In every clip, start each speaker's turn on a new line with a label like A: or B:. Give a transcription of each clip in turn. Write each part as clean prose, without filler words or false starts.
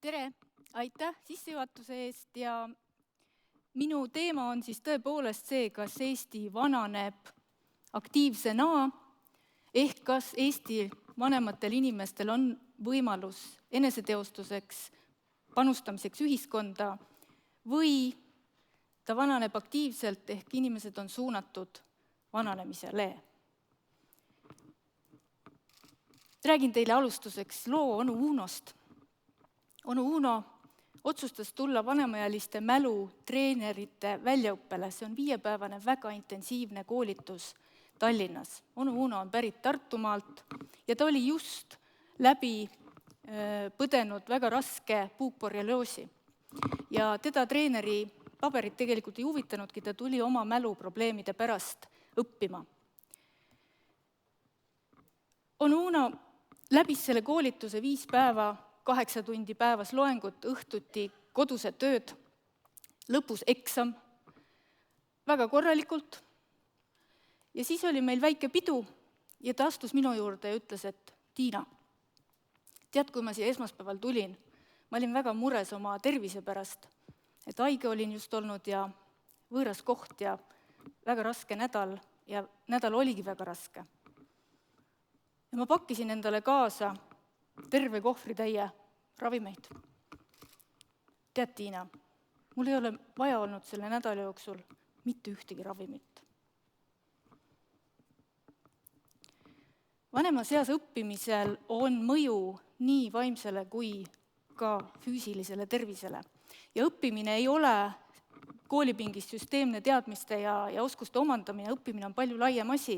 A: Tere, aitäh sissejuhatuse eest ja minu teema on siis tõepoolest see, kas Eesti vananeb aktiivsena, ehk kas Eesti vanematel inimestel on võimalus eneseteostuseks, panustamiseks ühiskonda või ta vananeb aktiivselt, ehk inimesed on suunatud vananemisele. Räägin teile alustuseks loo onu Unost. Onu Uno otsustas tulla vanemaealiste mälutreenerite väljaõppele. See on 5-päevane väga intensiivne koolitus Tallinnas. Onu Uno on pärit Tartumaalt ja ta oli just läbi põdenud väga raske puukborrelioosi. Ja teda treeneri paberid tegelikult ei huvitanudki, ta tuli oma mäluprobleemide pärast õppima. Onu Uno läbis selle koolituse 5 päeva, 8 tundi päevas loengut, õhtuti kodused tööd, lõpus eksam, väga korralikult. Ja siis oli meil väike pidu ja ta astus minu juurde ja ütles, et Tiina, tead, kui ma siia esmaspäeval tulin, ma olin väga mures oma tervise pärast, et haige olin just olnud ja võõras koht ja väga raske nädal ja nädal oligi väga raske. Ja ma pakkisin endale kaasa terve kohvritäie ravimeid. Tead, Tiina, mul ei ole vaja olnud selle nädala jooksul mitte ühtegi ravimit. Vanemas eas õppimisel on mõju nii vaimsele kui ka füüsilisele tervisele. Ja õppimine ei ole koolipingis süsteemne teadmiste ja oskuste omandamine, õppimine on palju laiem asi.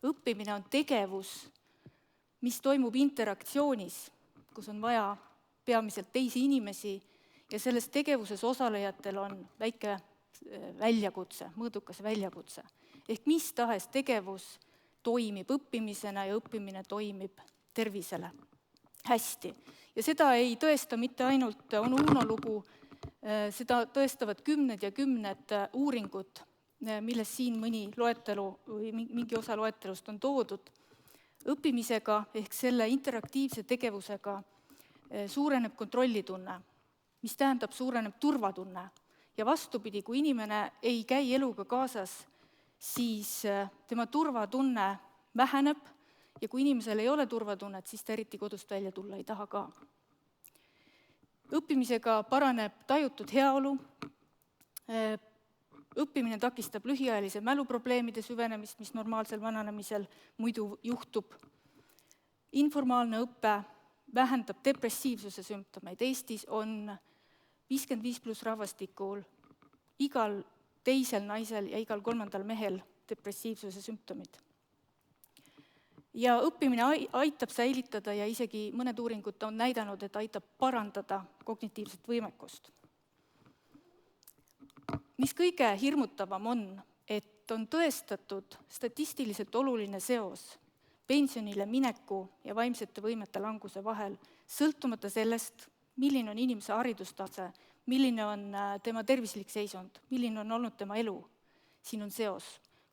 A: Õppimine on tegevus, mis toimub interaktsioonis, kus on vaja peamiselt teisi inimesi ja selles tegevuses osalejatel on väike väljakutse, mõõdukas väljakutse. Ehk mis tahes tegevus toimib õppimisena ja õppimine toimib tervisele hästi. Ja seda ei tõesta mitte ainult onu Uno lugu, seda tõestavad kümned ja kümned uuringud, millest siin mõni loetelu või mingi osa loetelust on toodud. Õppimisega ehk selle interaktiivse tegevusega suureneb kontrollitunne, mis tähendab suureneb turvatunne. Ja vastupidi, kui inimene ei käi eluga kaasas, siis tema turvatunne väheneb ja kui inimesel ei ole turvatunnet, siis ta eriti kodust välja tulla ei taha ka. Õppimisega paraneb tajutud heaolu, õppimine takistab lühiajalise mäluprobleemide süvenemist, mis normaalsel vananemisel muidu juhtub. Informaalne õpe vähendab depressiivsuse sümptomeid. Eestis on 55+ rahvastikul igal teisel naisel ja igal 3. mehel depressiivsuse sümptomid. Ja õppimine aitab säilitada ja isegi mõned uuringud on näidanud, et aitab parandada kognitiivset võimekust. Mis kõige hirmutavam on, et on tõestatud statistiliselt oluline seos pensionile mineku ja vaimsete võimete languse vahel, sõltumata sellest, milline on inimese haridustase, milline on tema tervislik seisund, milline on olnud tema elu. Siin on seos.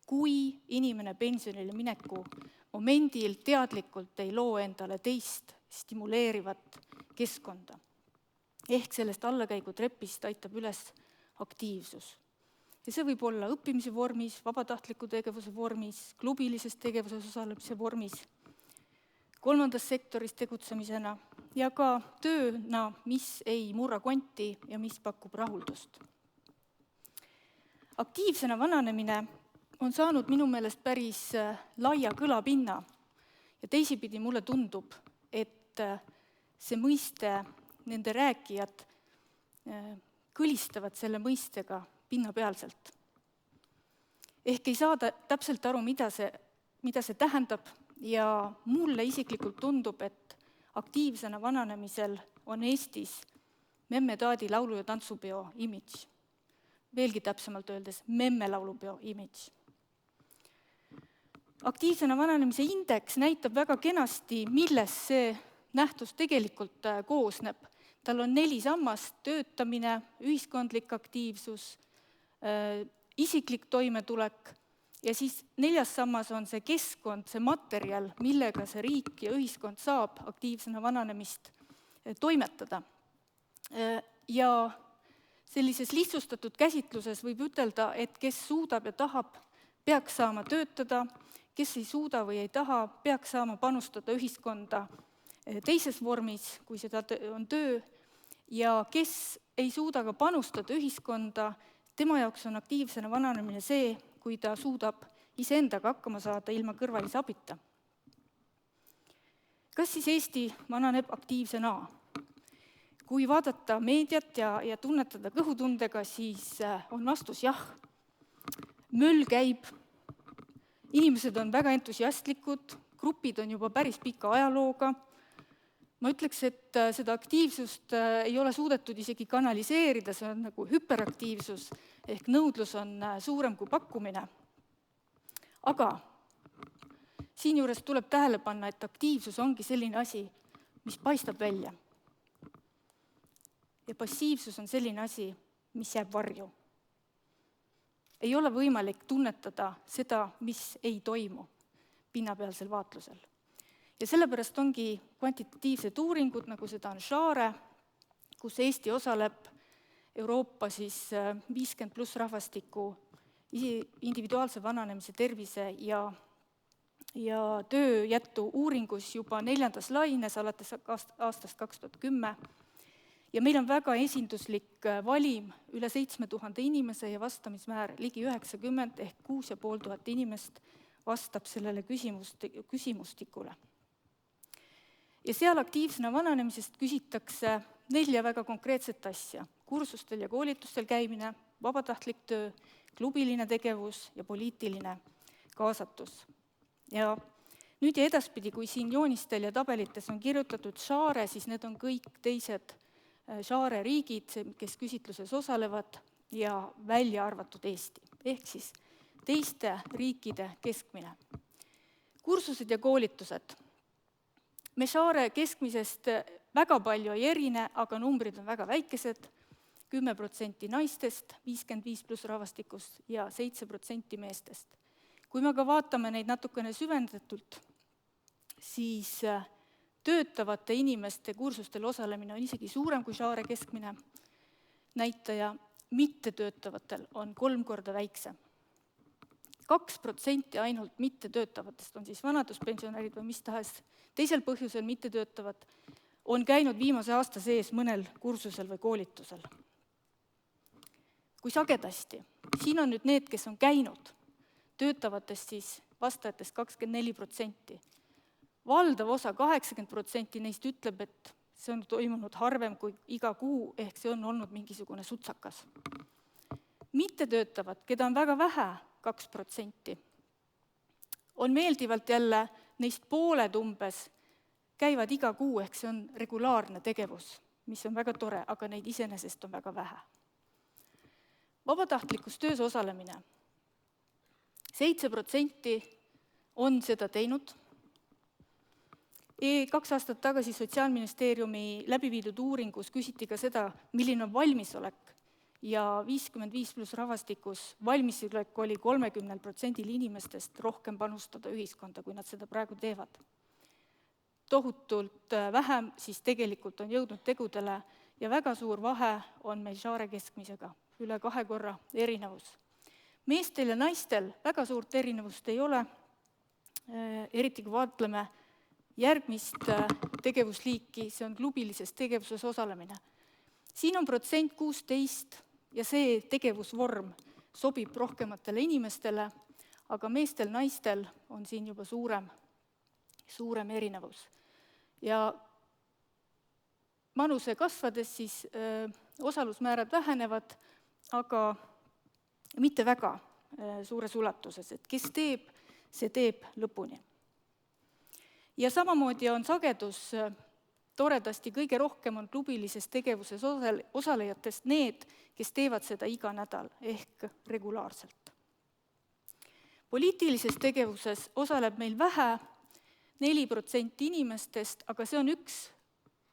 A: Kui inimene pensionile mineku momendil teadlikult ei loo endale teist stimuleerivat keskkonda, ehk sellest allakäigutrepist aitab üles aktiivsus. Ja see võib olla õppimise vormis, vabatahtliku tegevuse vormis, klubilises tegevuses osalemise vormis, 3. sektoris tegutsemisena ja ka tööna, mis ei murra konti ja mis pakub rahuldust. Aktiivsena vananemine on saanud minu meelest päris laia kõlapinna ja teisipidi mulle tundub, et see mõiste, nende rääkijad kõlistavad selle mõistega pinnapealselt. Ehk ei saada täpselt aru, mida see tähendab ja mulle isiklikult tundub, et aktiivsena vananemisel on Eestis Memme Taadi laulu- ja tantsupeo imidž. Veelgi täpsemalt öeldes Memme laulupeo imidž. Aktiivsena vananemise indeks näitab väga kenasti, millest see nähtus tegelikult koosneb. Tal on 4 sammast: töötamine, ühiskondlik aktiivsus, isiklik toimetulek ja siis 4. sammas on see keskkond, see materjal, millega see riik ja ühiskond saab aktiivsena vananemist toimetada. Ja sellises lihtsustatud käsitluses võib ütelda, et kes suudab ja tahab, peaks saama töötada, kes ei suuda või ei taha, peaks saama panustada ühiskonda teises vormis, kui seda on töö, ja kes ei suuda ka panustada ühiskonda, tema jaoks on aktiivsena vananemine see, kui ta suudab iseendaga hakkama saada ilma kõrvalise abita. Kas siis Eesti vananeb aktiivsena? Kui vaadata meediat ja tunnetada kõhutundega, siis on vastus jah. Möll käib, inimesed on väga entusiastlikud, grupid on juba päris pika ajalooga. Ma ütleks, et seda aktiivsust ei ole suudetud isegi kanaliseerida, see on nagu hüperaktiivsus, ehk nõudlus on suurem kui pakkumine. Aga siinjuures tuleb tähele panna, et aktiivsus ongi selline asi, mis paistab välja. Ja passiivsus on selline asi, mis jääb varju. Ei ole võimalik tunnetada seda, mis ei toimu pinnapealsel vaatlusel. Ja sellepärast ongi kvantitatiivsed uuringud, nagu seda on SHARE, kus Eesti osaleb Euroopa 50+ rahvastiku individuaalse vananemise tervise ja tööjättu uuringus juba 4. laines alates aastast 2010. Ja meil on väga esinduslik valim üle 7000 inimese ja vastamismäär ligi 90 ehk 6500 inimest vastab sellele küsimustikule. Ja seal aktiivsena vananemisest küsitakse 4 väga konkreetset asja. Kursustel ja koolitustel käimine, vabatahtlik töö, klubiline tegevus ja poliitiline kaasatus. Ja nüüd ja edaspidi, kui siin joonistel ja tabelites on kirjutatud SHARE, siis need on kõik teised SHARE riigid, kes küsitluses osalevad ja välja arvatud Eesti, ehk siis teiste riikide keskmine. Kursused ja koolitused. Me SHARE keskmisest väga palju ei erine, aga numbrid on väga väikesed, 10% naistest, 55+ rahvastikust ja 7% meestest. Kui me aga vaatame neid natukene süvendatult, siis töötavate inimeste kursustel osalemine on isegi suurem kui SHARE keskmine näitaja, mittetöötavatel on 3 korda väiksem. 2% ainult mittetöötavatest on siis vanaduspensionärid või mis tahes teisel põhjusel mittetöötavad, on käinud viimase aasta sees mõnel kursusel või koolitusel. Kui sagedasti? Siin on nüüd need, kes on käinud, töötavatest siis vastajatest 24%. Valdav osa, 80% neist ütleb, et see on toimunud harvem kui iga kuu, ehk see on olnud mingisugune sutsakas. Mittetöötavad, keda on väga vähe, 2%. On meeldivalt jälle, neist pooled umbes käivad iga kuu, ehk see on regulaarne tegevus, mis on väga tore, aga neid iseenesest on väga vähe. Vabatahtlikus töös osalemine. 7% on seda teinud. 2 aastat tagasi Sotsiaalministeeriumi läbiviidud uuringus küsiti ka seda, milline on valmisolek, ja 55+ rahvastikus valmisolek oli 30% inimestest rohkem panustada ühiskonda, kui nad seda praegu teevad. Tohutult vähem siis tegelikult on jõudnud tegudele ja väga suur vahe on meil SHARE keskmisega, üle 2 korra erinevus. Meestel ja naistel väga suurt erinevust ei ole, eriti kui vaatleme järgmist tegevusliiki, see on klubilises tegevuses osalemine. Siin on 16% ja see tegevusvorm sobib rohkematele inimestele, aga meestel-naistel on siin juba suurem erinevus. Ja vanuse kasvades siis osalusmäärad vähenevad, aga mitte väga suures ulatuses, et kes teeb, see teeb lõpuni. Ja samamoodi on sagedus toredasti kõige rohkem on klubilises tegevuses osalejatest need, kes teevad seda iga nädal ehk regulaarselt. Poliitilises tegevuses osaleb meil vähe, 4% inimestest, aga see on üks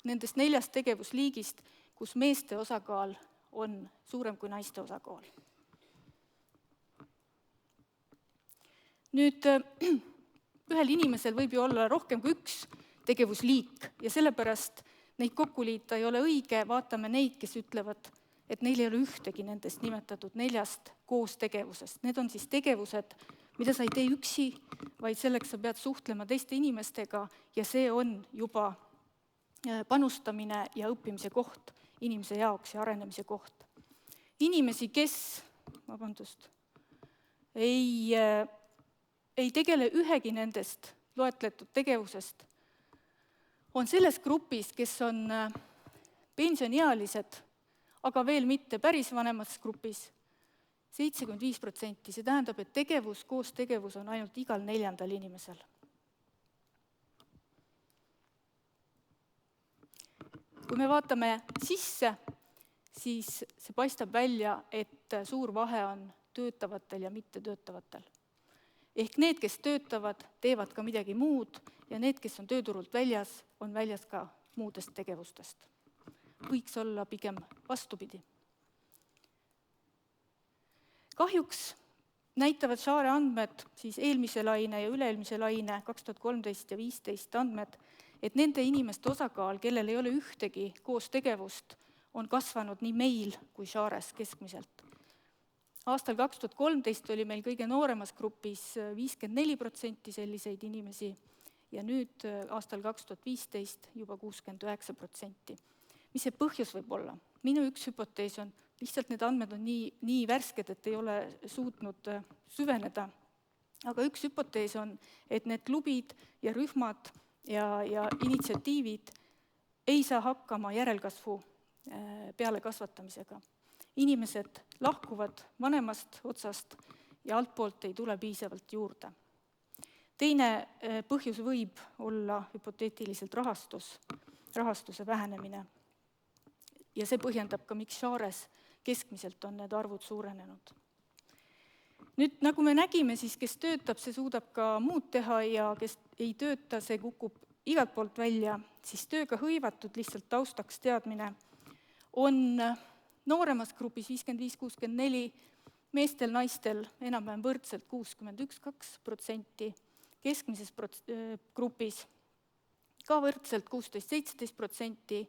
A: nendest 4 tegevusliigist, kus meeste osakaal on suurem kui naiste osakaal. Nüüd, ühel inimesel võib ju olla rohkem kui üks tegevusliik ja sellepärast neid kokku liita ei ole õige, vaatame neid, kes ütlevad, et neil ei ole ühtegi nendest nimetatud 4 koostegevusest. Need on siis tegevused, mida sa ei tee üksi, vaid selleks sa pead suhtlema teiste inimestega ja see on juba panustamine ja õppimise koht inimese jaoks ja arenemise koht. Inimesi, kes ei tegele ühegi nendest loetletud tegevusest, on selles grupis, kes on pensioniealised, aga veel mitte päris vanemas grupis, 75%. See tähendab, et koostegevus on ainult igal 4. inimesel. Kui me vaatame sisse, siis see paistab välja, et suur vahe on töötavatel ja mittetöötavatel. Ehk need, kes töötavad, teevad ka midagi muud ja need, kes on tööturult väljas, on väljas ka muudest tegevustest. Võiks olla pigem vastupidi. Kahjuks näitavad Share andmed, siis eelmise laine ja üle-eelmise laine 2013 ja 2015 andmed, et nende inimeste osakaal, kellel ei ole ühtegi koostegevust, on kasvanud nii meil kui Shares keskmiselt. Aastal 2013 oli meil kõige nooremas grupis 54% selliseid inimesi ja nüüd aastal 2015 juba 69%. Mis see põhjus võib olla? Minu üks hüpotees on, lihtsalt need andmed on nii värsked, et ei ole suutnud süveneda. Aga üks hüpotees on, et need klubid ja rühmad ja initsiatiivid ei saa hakkama järelkasvu pealekasvatamisega. Inimesed lahkuvad vanemast otsast ja altpoolt ei tule piisavalt juurde. Teine põhjus võib olla hüpoteetiliselt rahastuse vähenemine. Ja see põhjendab ka, miks Shares keskmiselt on need arvud suurenenud. Nüüd, nagu me nägime, siis kes töötab, see suudab ka muud teha ja kes ei tööta, see kukub igalt poolt välja, siis tööga hõivatud, lihtsalt taustaks teadmine, on nooremas grupis 55-64, meestel, naistel enam-vähem võrdselt 61-2%, keskmises grupis ka võrdselt 16-17%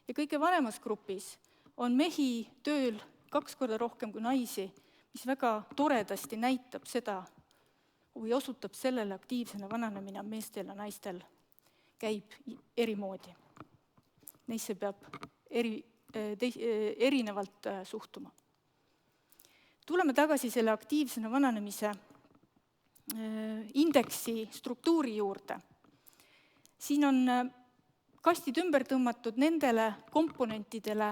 A: ja kõige vanemas grupis on mehi tööl 2 korda rohkem kui naisi, mis väga toredasti näitab seda või osutab sellele aktiivsena vananemine meestel ja naistel käib erimoodi. Neisse peab erinevalt suhtuma. Tuleme tagasi selle aktiivsena vananemise indeksi struktuuri juurde. Siin on kastid ümber tõmmatud nendele komponentidele,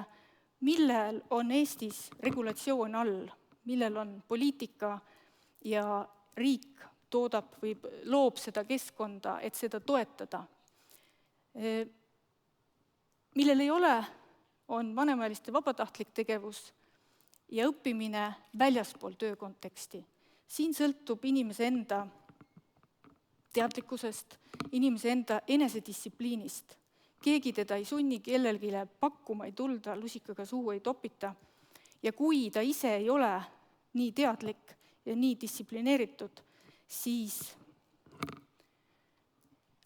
A: millel on Eestis regulatsioon all, millel on poliitika ja riik toodab või loob seda keskkonda, et seda toetada. Millel ei ole, on vanemaealiste vabatahtlik tegevus ja õppimine väljaspool töökonteksti. Siin sõltub inimese enda teadlikkusest, inimese enda enesedistsipliinist. Keegi teda ei sunni, kellelgi pakkuma ei tulda, lusikaga suhu ei topita. Ja kui ta ise ei ole nii teadlik ja nii distsiplineeritud, siis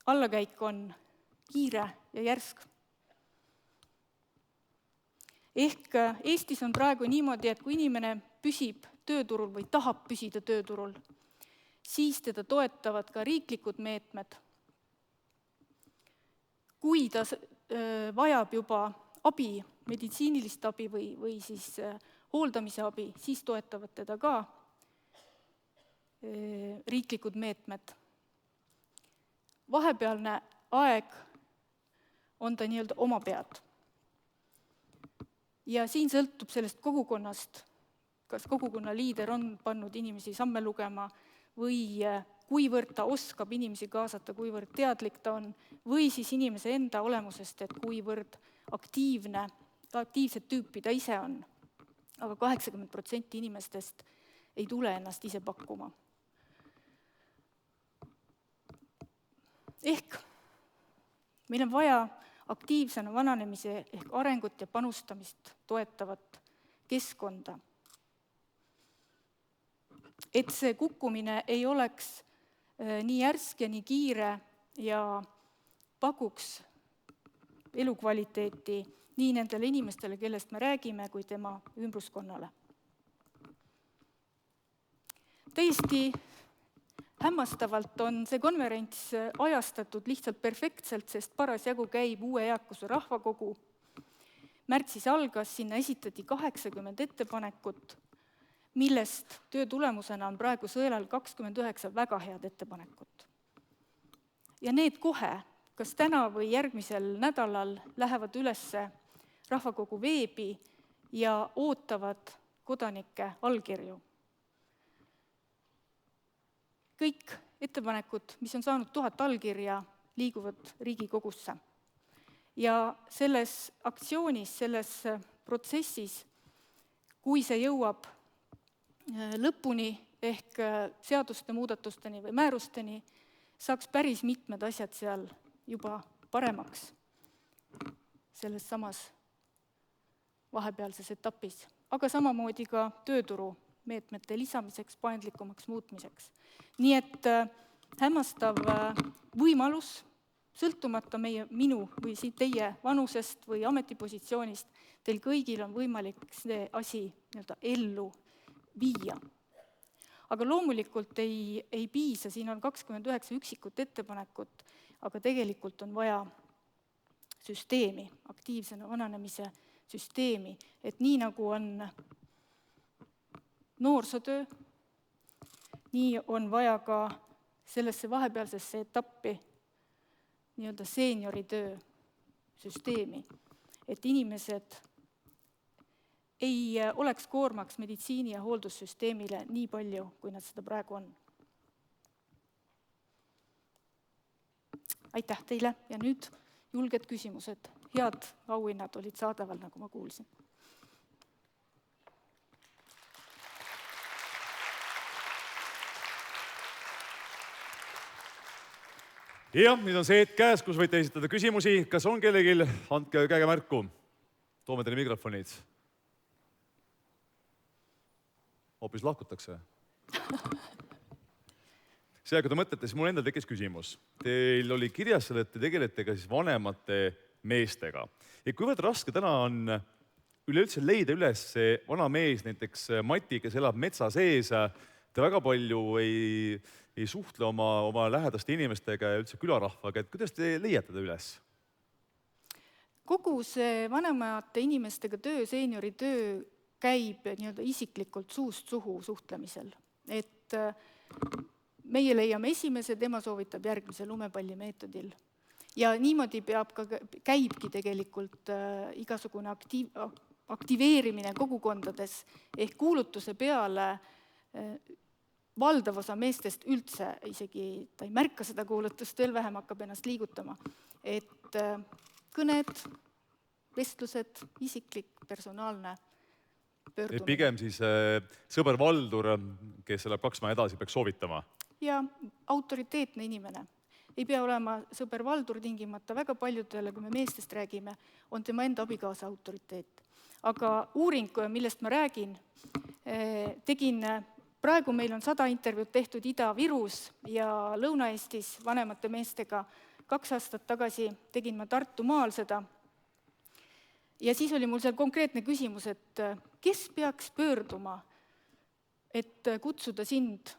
A: allakäik on kiire ja järsk. Ehk Eestis on praegu niimoodi, et kui inimene püsib tööturul või tahab püsida tööturul, siis teda toetavad ka riiklikud meetmed. Kui ta vajab juba abi, meditsiinilist abi või siis hooldamise abi, siis toetavad teda ka riiklikud meetmed. Vahepealne aeg on ta nii-öelda oma pead. Ja siin sõltub sellest kogukonnast, kas kogukonna liider on pannud inimesi samme lugema või kuivõrd ta oskab inimesi kaasata, kuivõrd teadlik ta on, või siis inimese enda olemusest, et kuivõrd aktiivset tüüpi ta ise on. Aga 80% inimestest ei tule ennast ise pakkuma. Ehk meil on vaja aktiivsena vananemise ehk arengut ja panustamist toetavat keskkonda. Et see kukkumine ei oleks nii järsk ja nii kiire ja pakuks elukvaliteeti nii nendele inimestele, kellest me räägime, kui tema ümbruskonnale. Täiesti hämmastavalt on see konverents ajastatud lihtsalt perfektselt, sest parasjagu käib uue eakuse rahvakogu. Märtsis algas, sinna esitati 80 ettepanekut, millest töö tulemusena on praegu sõelal 29 väga head ettepanekut. Ja need kohe, kas täna või järgmisel nädalal, lähevad üles rahvakogu veebi ja ootavad kodanike allkirju. Kõik ettepanekud, mis on saanud 1000 allkirja, liiguvad Riigikogusse. Ja selles aktsioonis, selles protsessis, kui see jõuab lõpuni ehk seaduste muudatusteni või määrusteni, saaks päris mitmed asjad seal juba paremaks selles samas vahepealses etapis, aga samamoodi ka tööturu meetmete lisamiseks, paindlikumaks muutmiseks. Nii et hämmastav võimalus, sõltumata minu või teie vanusest või ametipositsioonist, teil kõigil on võimalik see asi ellu viia. Aga loomulikult ei piisa, siin on 29 üksikut ettepanekut, aga tegelikult on vaja süsteemi, aktiivsena vananemise süsteemi, et nii nagu on noorsootöö, nii on vaja ka sellesse vahepealsesse etappi seenioritöö süsteemi, et inimesed ei oleks koormaks meditsiini- ja hooldussüsteemile nii palju, kui nad seda praegu on. Aitäh teile ja nüüd julged küsimused. Head auhinnad olid saadaval, nagu ma kuulsin.
B: Jah, nüüd on see hetk käes, kus võite esitada küsimusi. Kas on kellegil? Andke käega märku. Toome teile mikrofonid. Hoopis lahkutakse. See, kui te mõtlete, siis mul endal tekkis küsimus. Teil oli kirjas seal, et te tegelete ka siis vanemate meestega. Ja kuivõrd raske täna on üleüldse leida üles see vana mees, näiteks Mati, kes elab metsa sees, ta väga palju ei suhtle oma lähedaste inimestega ja üldse külarahvaga, et kuidas te leiate ta üles?
A: Kogu see vanemate inimestega töö, seenioritöö käib isiklikult suust suhu suhtlemisel. Et meie leiame esimese, tema soovitab järgmise lumepallimeetodil. Ja niimoodi käibki tegelikult igasugune aktiveerimine kogukondades ehk kuulutuse peale valdav osa meestest üldse isegi ta ei märka seda kuulutust, veel vähem hakkab ennast liigutama. Et kõned, vestlused, isiklik, personaalne pöördumine.
B: Et pigem siis sõber Valdur, kes elab 2 maja edasi, peaks soovitama?
A: Ja autoriteetne inimene. Ei pea olema sõber Valdur tingimata, väga paljudele, kui me meestest räägime, on tema enda abikaasa autoriteet. Aga uuring, millest ma räägin, praegu meil on 100 intervjuud tehtud Ida-Virus ja Lõuna-Eestis vanemate meestega. 2 aastat tagasi tegin ma Tartumaal seda. Ja siis oli mul seal konkreetne küsimus, et kes peaks pöörduma, et kutsuda sind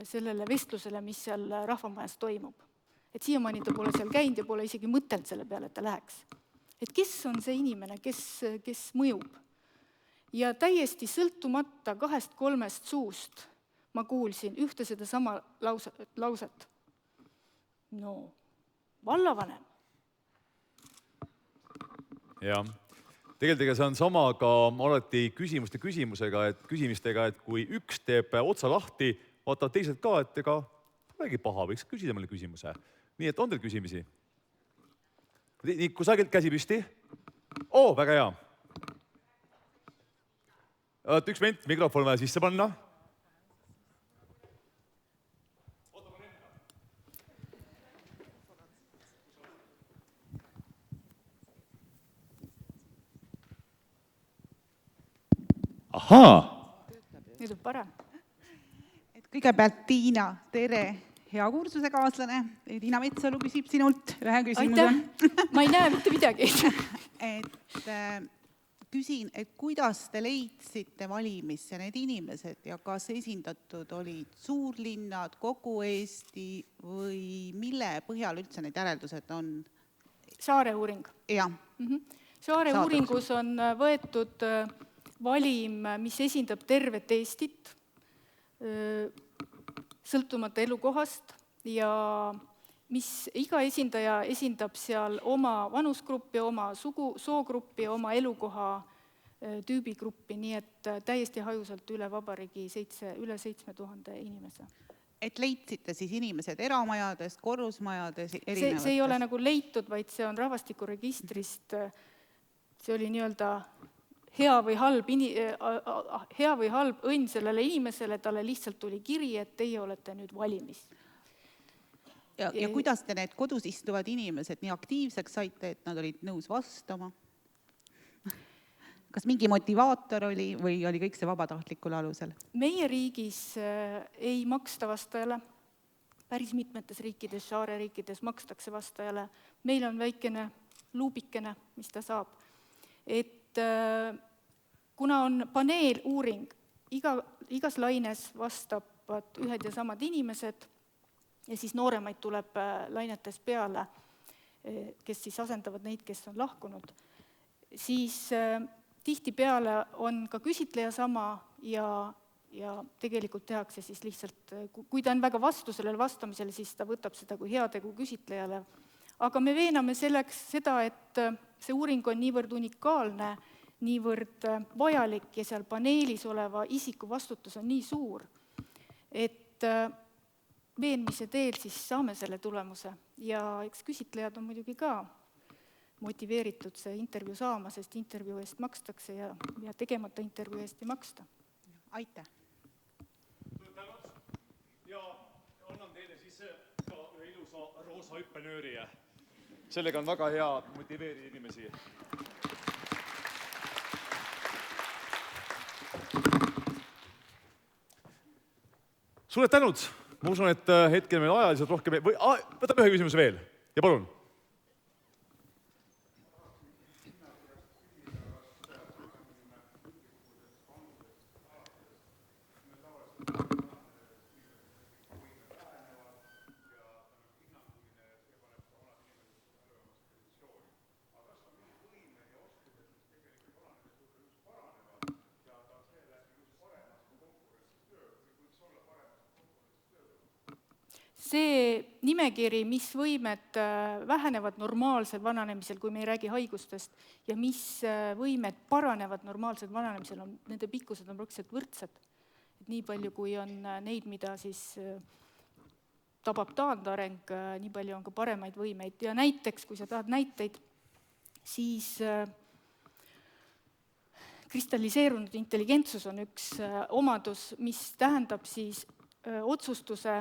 A: sellele vestlusele, mis seal rahvamajas toimub. Et siiamaani ta pole seal käinud ja pole isegi mõtelnud selle peale, et ta läheks. Et kes on see inimene, kes mõjub? Ja täiesti sõltumata 2-3 suust ma kuulsin ühte seda sama lauset. No, vallavanem.
B: Jah. Tegelikult see on sama ka alati küsimustega, et kui üks teeb otsa lahti, vaatavad teised ka, et ega polegi paha, võiks küsida mõne küsimuse. Nii et on teil küsimisi? Kusagilt käsi püsti? Väga hea. Üks moment, mikrofon vaja sisse panna. Ahaa!
A: Nüüd on parem.
C: Kõigepealt Tiina, tere hea kursusekaaslane Tiina Metsalu küsib sinult ühe küsimuse.
A: Aitäh! Ma ei näe mitte midagi.
C: Küsin, et kuidas te leidsite valimisse need inimesed ja kas esindatud olid suurlinnad, kogu Eesti või mille põhjal üldse need järeldused on?
A: Saare uuring.
C: Jah.
A: Saare uuringus on võetud valim, mis esindab tervet Eestit, sõltumata elukohast ja mis iga esindaja esindab seal oma vanusgruppi, oma soogruppi, oma elukoha tüübigruppi, nii et täiesti hajusalt üle vabariigi üle 7000 inimese.
C: Et leidsite siis inimesed eramajadest, korrusmajades, erinevatest?
A: See ei ole nagu leitud, vaid see on rahvastikuregistrist, see oli nii-öelda hea või halb õnn sellele inimesele, talle lihtsalt tuli kiri, et teie olete nüüd valimis.
C: Ja kuidas te need kodus istuvad inimesed nii aktiivseks saite, et nad olid nõus vastama? Kas mingi motivaator oli või oli kõik see vabatahtlikul alusel?
A: Meie riigis ei maksta vastajale. Päris mitmetes riikides, saareriikides makstakse vastajale. Meil on väikene luubikene, mis ta saab. Et kuna on paneeluuring, igas laines vastavad ühed ja samad inimesed, ja siis nooremaid tuleb lainetes peale, kes siis asendavad neid, kes on lahkunud, siis tihtipeale on ka küsitleja sama ja tegelikult tehakse siis lihtsalt, kui ta on väga vastu sellele vastamisele, siis ta võtab seda kui heategu küsitlejale. Aga me veename selleks seda, et see uuring on niivõrd unikaalne, niivõrd vajalik ja seal paneelis oleva isiku vastutus on nii suur, et veenmise teel siis saame selle tulemuse ja eks küsitlejad on muidugi ka motiveeritud see intervjuu saama, sest intervjuu eest makstakse ja tegemata intervjuu eest ei maksta.
C: Aitäh!
B: Ja annan teile siis ka ühe ilusa roosa hüppenööri. Sellega on väga hea motiveerida inimesi. Suured tänud! Ma usun, et hetkel meil ajaliselt rohkem... Võtame ühe küsimuse veel ja palun.
A: See nimekiri, mis võimed vähenevad normaalsel vananemisel, kui me ei räägi haigustest, ja mis võimed paranevad normaalsel vananemisel, nende pikkused on praktiliselt võrdsed. Et nii palju, kui on neid, mida siis tabab taandareng, nii palju on ka paremaid võimeid. Ja näiteks, kui sa tahad näiteid, siis kristalliseerunud intelligentsus on üks omadus, mis tähendab siis otsustuse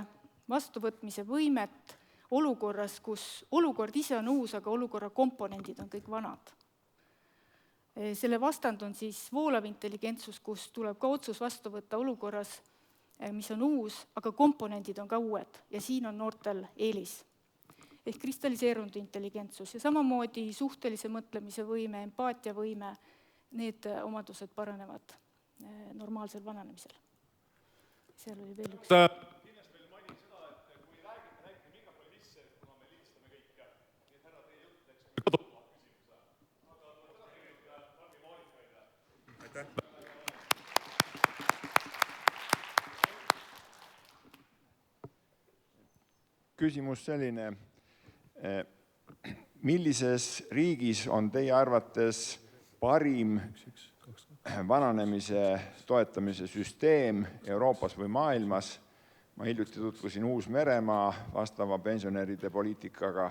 A: vastuvõtmise võimet olukorras, kus olukord ise on uus, aga olukorra komponendid on kõik vanad. Selle vastand on siis voolav intelligentsus, kus tuleb ka otsus vastu võtta olukorras, mis on uus, aga komponendid on ka uued ja siin on noortel eelis. Ehk kristalliseerunud intelligentsus ja samamoodi suhtelise mõtlemise võime, empaatiavõime, need omadused paranevad normaalsel vananemisel. Seal oli veel üks.
D: Küsimus selline, millises riigis on teie arvates parim vananemise toetamise süsteem Euroopas või maailmas? Ma hiljuti tutvusin Uus-Meremaa vastava pensionäride poliitikaga.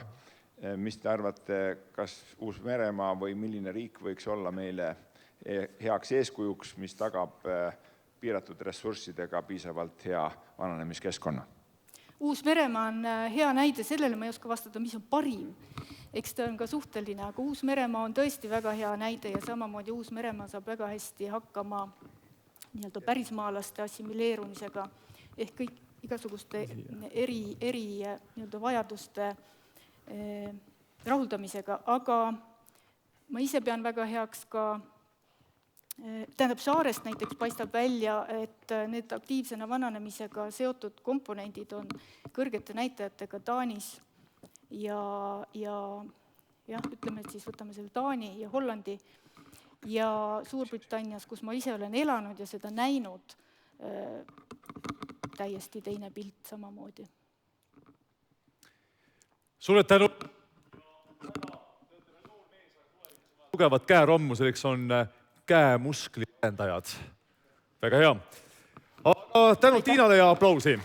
D: Mis te arvate, kas Uus-Meremaa või milline riik võiks olla meile heaks eeskujuks, mis tagab piiratud ressurssidega piisavalt hea vananemiskeskkonna?
A: Uus-Meremaa on hea näide sellele, ma ei oska vastata, mis on parim. Eks ta on ka suhteline, aga Uus-Meremaa on tõesti väga hea näide ja samamoodi Uus-Meremaa saab väga hästi hakkama pärismaalaste assimileerumisega. Ehk igasuguste eri nii-öelda vajaduste rahuldamisega, aga ma ise pean väga heaks ka tähendab, Saarest näiteks paistab välja, et need aktiivsena vananemisega seotud komponendid on kõrgete näitajatega Taanis ja ütleme, et siis võtame selle Taani ja Hollandi ja Suurbritannias, kus ma ise olen elanud ja seda näinud, täiesti teine pilt samamoodi.
B: Sulle tänu! Tugevat käerommu, selleks on käemuskli arendajad. Väga hea. Tänu Tiinale ja aplausi!